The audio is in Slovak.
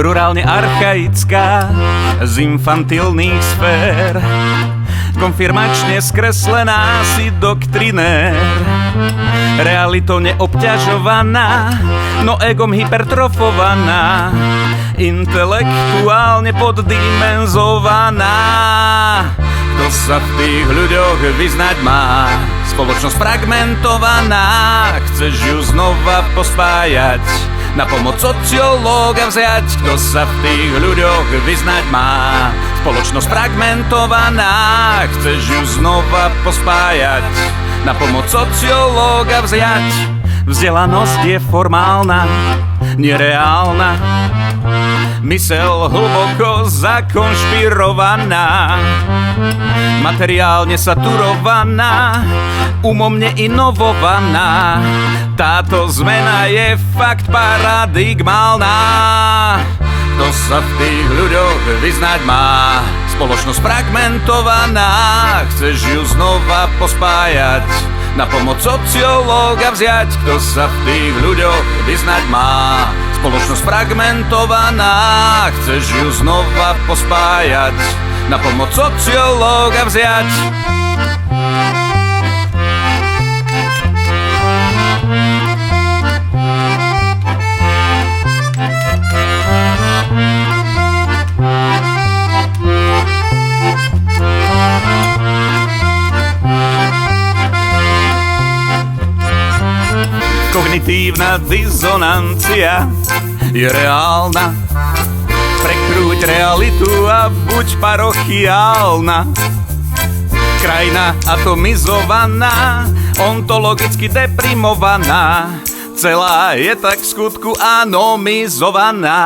Rurálne archaická z infantilných sfér, konfirmačne skreslená si doktrinér. Realitou neobťažovaná, no egom hypertrofovaná, intelektuálne poddimenzovaná. Kto sa v tých ľuďoch vyznať má? Spoločnosť fragmentovaná, chceš ju znova pospájať, na pomoc sociológa vziať. Kto sa v tých ľuďoch vyznať má? Spoločnosť fragmentovaná, chceš ju znova pospájať, na pomoc sociológa vziať. Vzdelanosť je formálna, nereálna, mysel hlboko zakonšpirovaná, materiálne saturovaná, umom neinovovaná. Táto zmena je fakt paradigmálna. Kto sa v tých ľuďoch vyznať má? Spoločnosť fragmentovaná, chceš ju znova pospájať, na pomoc sociológa vziať. Kto sa v tých ľuďoch vyznať má? Spoločnosť fragmentovaná, chceš ju znova pospájať, na pomoc sociológa vziať. Kognitívna dizonancia je reálna. Prekrúť realitu a buď parochiálna. Krajina atomizovaná, ontologicky deprimovaná, celá je tak v skutku anomizovaná.